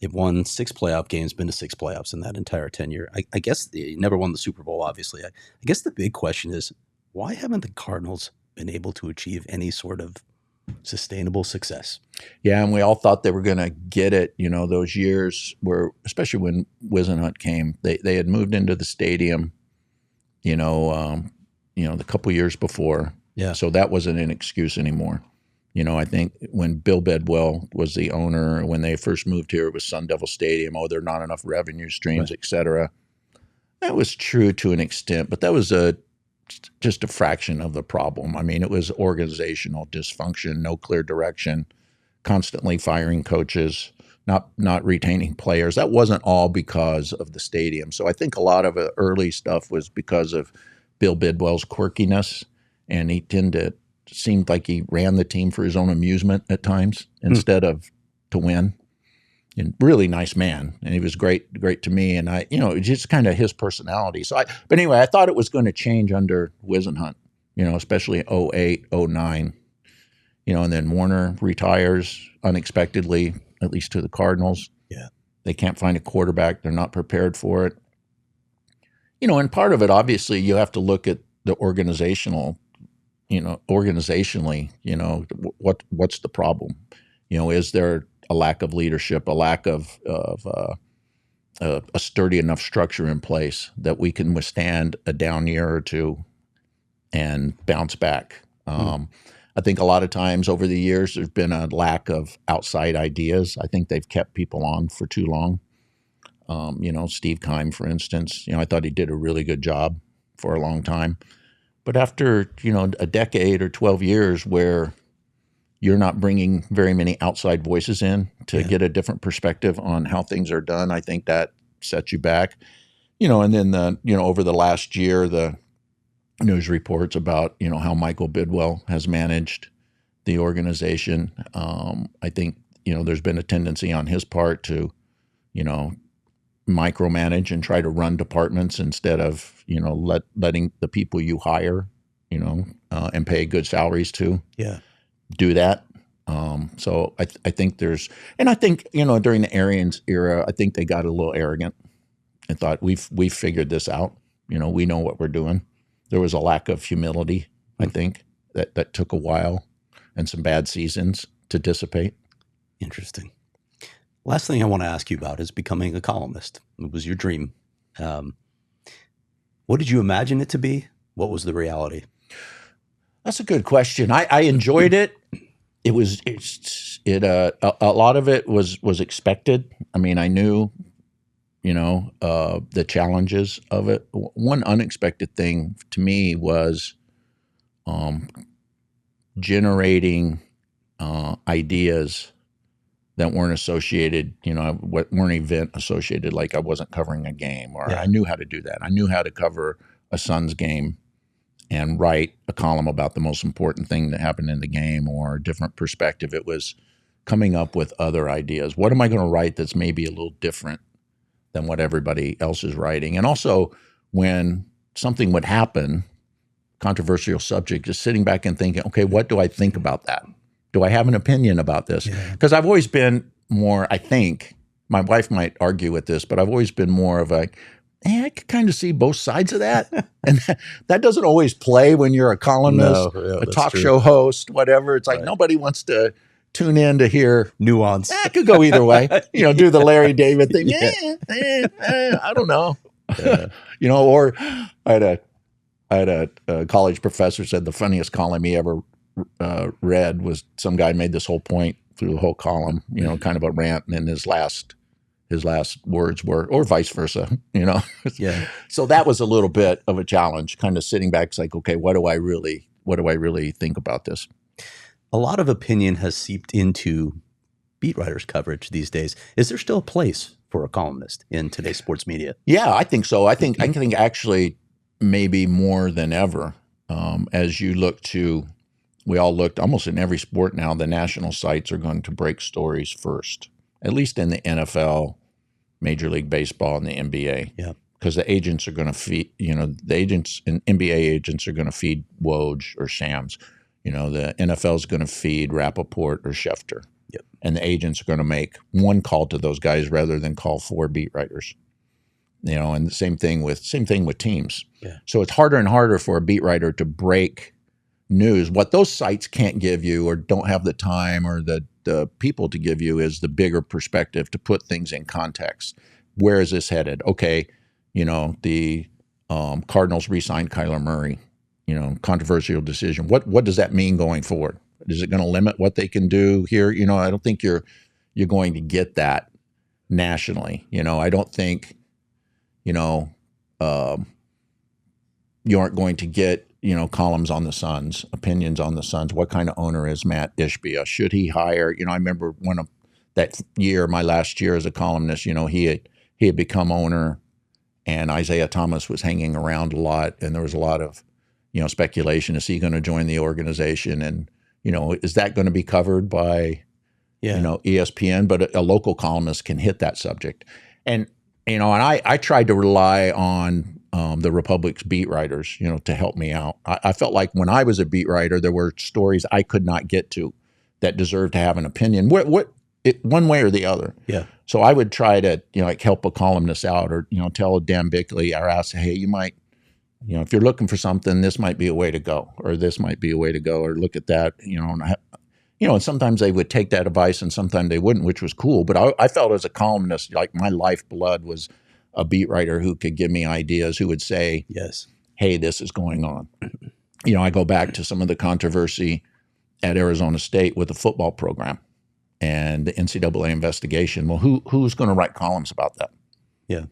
They've won 6 playoff games, been to 6 playoffs in that entire tenure. I guess they never won the Super Bowl, obviously. I guess the big question is, why haven't the Cardinals been able to achieve any sort of sustainable success? Yeah, and we all thought they were going to get it. Those years where, especially when Whisenhunt came, they had moved into the stadium. The couple years before. Yeah. So that wasn't an excuse anymore. I think when Bill Bedwell was the owner, when they first moved here, it was Sun Devil Stadium. Oh, there are not enough revenue streams, right, et cetera. That was true to an extent, but that was just a fraction of the problem. I mean, it was organizational dysfunction, no clear direction, constantly firing coaches, not retaining players. That wasn't all because of the stadium. So I think a lot of the early stuff was because of Bill Bidwell's quirkiness, and he seemed like he ran the team for his own amusement at times instead of to win. And really nice man, and he was great to me. And just kind of his personality. But anyway, I thought it was going to change under Whisenhunt, especially 08, 09. And then Warner retires unexpectedly, at least to the Cardinals. Yeah, they can't find a quarterback; they're not prepared for it. And part of it, obviously, you have to look at the organizationally, what's the problem? Is there a lack of leadership, a lack of a sturdy enough structure in place that we can withstand a down year or two and bounce back? I think a lot of times over the years, there's been a lack of outside ideas. I think they've kept people on for too long. Steve Keim, for instance, I thought he did a really good job for a long time. But after, a decade or 12 years where you're not bringing very many outside voices in to get a different perspective on how things are done, I think that sets you back. And then over the last year, the news reports about, how Michael Bidwell has managed the organization. I think, there's been a tendency on his part to, micromanage and try to run departments instead of, letting the people you hire, and pay good salaries to do that. So I think during the Arians era, I think they got a little arrogant and thought we've figured this out. We know what we're doing. There was a lack of humility, I think, that took a while and some bad seasons to dissipate. Interesting. Last thing I want to ask you about is becoming a columnist. It was your dream. What did you imagine it to be? What was the reality? That's a good question. I enjoyed it. A lot of it was expected. I mean, I knew, the challenges of it. One unexpected thing to me was generating ideas that weren't associated, weren't event associated, like I wasn't covering a game, or I knew how to do that. I knew how to cover a Suns game and write a column about the most important thing that happened in the game or a different perspective. It was coming up with other ideas. What am I going to write that's maybe a little different than what everybody else is writing? And also when something would happen, controversial subject, just sitting back and thinking, okay, what do I think about that? Do I have an opinion about this? Because I've always been more, I think, my wife might argue with this, but I've always been more of I could kind of see both sides of that. And that doesn't always play when you're a columnist, a talk show host, whatever. It's like nobody wants to tune in to hear nuance. It could go either way. Do the Larry David thing. I don't know. Or I had a college professor said the funniest column he ever read was some guy made this whole point through the whole column, kind of a rant, and then his last words were, or vice versa, So that was a little bit of a challenge, kind of sitting back. It's like, okay, what do I really think about this? A lot of opinion has seeped into beat writers' coverage these days. Is there still a place for a columnist in today's sports media? Yeah, I think so. I think actually maybe more than ever, as you look to. We all looked almost in every sport now, the national sites are going to break stories first, at least in the NFL, Major League Baseball, and the NBA. Yeah. Because the agents are going to feed, the agents and NBA agents are going to feed Woj or Shams. The NFL is going to feed Rappaport or Schefter. Yep. and the agents are going to make one call to those guys rather than call 4 beat writers. And the same thing with teams. Yeah. So it's harder and harder for a beat writer to break news. What those sites can't give you, or don't have the time or the people to give you, is the bigger perspective to put things in context. Where is this headed? Okay, the Cardinals re-signed Kyler Murray. Controversial decision. What does that mean going forward? Is it going to limit what they can do here? I don't think you're going to get that nationally. I don't think you aren't going to get columns on the Suns, opinions on the Suns. What kind of owner is Matt Ishbia? Should he hire? I remember that year, my last year as a columnist, he had become owner, and Isaiah Thomas was hanging around a lot, and there was a lot of speculation. Is he going to join the organization? And is that going to be covered by ESPN? But a local columnist can hit that subject, and I tried to rely on the Republic's beat writers, to help me out. I felt like when I was a beat writer, there were stories I could not get to that deserved to have an opinion, one way or the other. Yeah. So I would try to, help a columnist out, or, tell Dan Bickley or ask, hey, you might, if you're looking for something, this might be a way to go, or this might be a way to go, or look at that, and sometimes they would take that advice and sometimes they wouldn't, which was cool. But I felt as a columnist, like my lifeblood was a beat writer who could give me ideas, who would say, yes, hey, this is going on. I go back to some of the controversy at Arizona State with the football program and the NCAA investigation. Well, who's going to write columns about that? Yeah.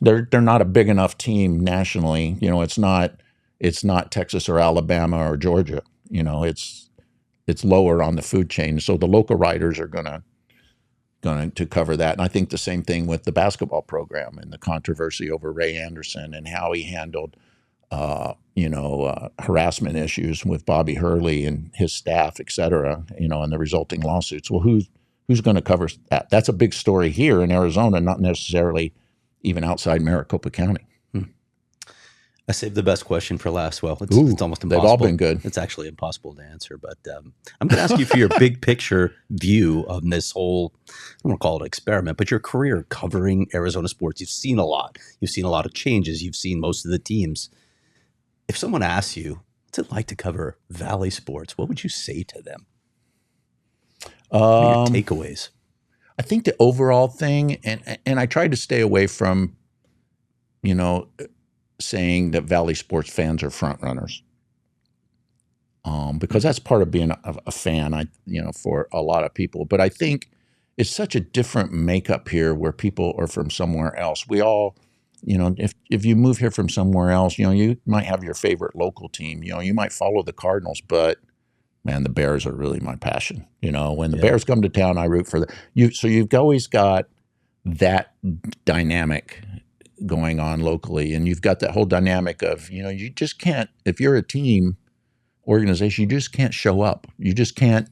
They're not a big enough team nationally. It's not Texas or Alabama or Georgia. It's lower on the food chain. So the local writers are going to cover that. And I think the same thing with the basketball program and the controversy over Ray Anderson and how he handled, harassment issues with Bobby Hurley and his staff, et cetera, and the resulting lawsuits. Well, who's going to cover that? That's a big story here in Arizona, not necessarily even outside Maricopa County. I saved the best question for last. Well, it's almost impossible. They've all been good. It's actually impossible to answer, but I'm going to ask you for your big picture view of this whole, I don't want to call it experiment, but your career covering Arizona sports. You've seen a lot. You've seen a lot of changes. You've seen most of the teams. If someone asks you, what's it like to cover Valley sports, what would you say to them? What are your takeaways? I think the overall thing, and I tried to stay away from, saying that Valley sports fans are front runners, because that's part of being a fan, for a lot of people. But I think it's such a different makeup here, where people are from somewhere else. We all, if you move here from somewhere else, you might have your favorite local team. You might follow the Cardinals, but man, the Bears are really my passion. When the Bears come to town, I root for them. So you've always got that dynamic going on locally, and you've got that whole dynamic of, you just can't, if you're a team organization, you just can't show up. You just can't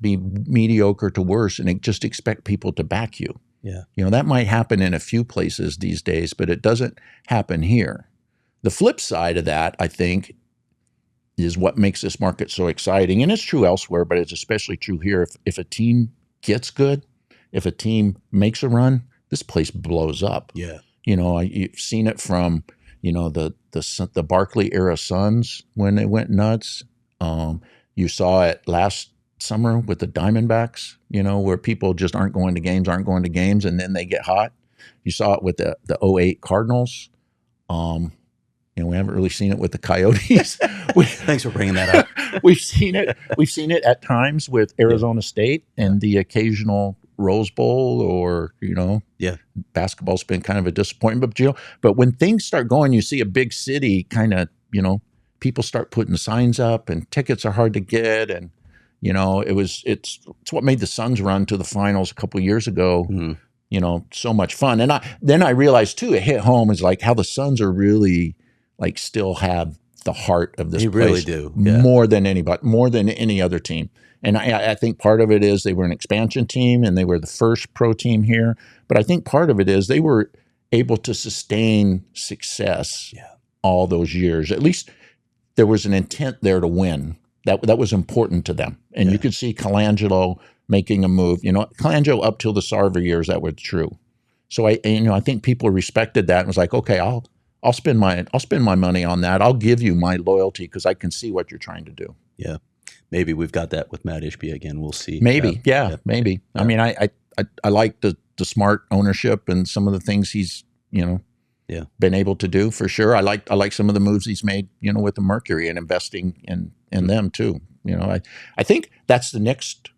be mediocre to worse and just expect people to back you. Yeah. That might happen in a few places these days, but it doesn't happen here. The flip side of that, I think, is what makes this market so exciting. And it's true elsewhere, but it's especially true here. If a team gets good, if a team makes a run, this place blows up. Yeah. You've seen it from, the Barkley era Suns when they went nuts. You saw it last summer with the Diamondbacks, where people just aren't going to games, and then they get hot. You saw it with the 2008 Cardinals. We haven't really seen it with the Coyotes. Thanks for bringing that up. We've seen it at times with Arizona State and the occasional Rose Bowl, or basketball's been kind of a disappointment. But when things start going, you see a big city kind of, people start putting signs up, and tickets are hard to get, and it's what made the Suns run to the finals a couple of years ago. So much fun. And then I realized too, it hit home, is like how the Suns are really still have the heart of this they place. Really do. Yeah. More than anybody, more than any other team. And I think part of it is they were an expansion team and they were the first pro team here. But I think part of it is they were able to sustain success all those years. At least there was an intent there to win. That was important to them. And you could see Colangelo making a move. Colangelo up till the Sarver years, that was true. So I think people respected that and was like, okay, I'll spend my money on that. I'll give you my loyalty because I can see what you're trying to do. Yeah. Maybe we've got that with Matt Ishbia again. We'll see. Maybe. Maybe. Yeah. I mean, I like the smart ownership and some of the things he's, been able to do for sure. I like some of the moves he's made, with the Mercury and investing in them too. I think that's the next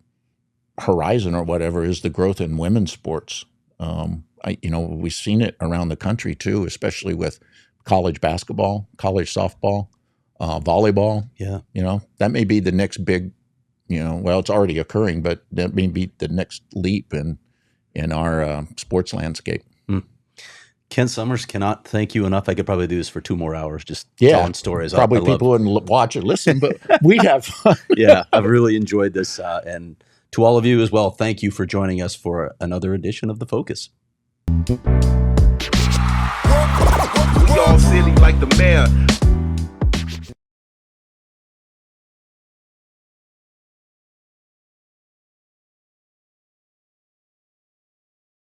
horizon or whatever is the growth in women's sports. We've seen it around the country too, especially with college basketball, college softball, volleyball. Yeah. That may be the next big, it's already occurring, but that may be the next leap in our sports landscape. Ken Summers, cannot thank you enough. I could probably do this for 2 more hours just telling stories. Probably people wouldn't watch or listen, but we'd have fun. Yeah, I've really enjoyed this. And to all of you as well, thank you for joining us for another edition of The Focus. We all silly like the mayor.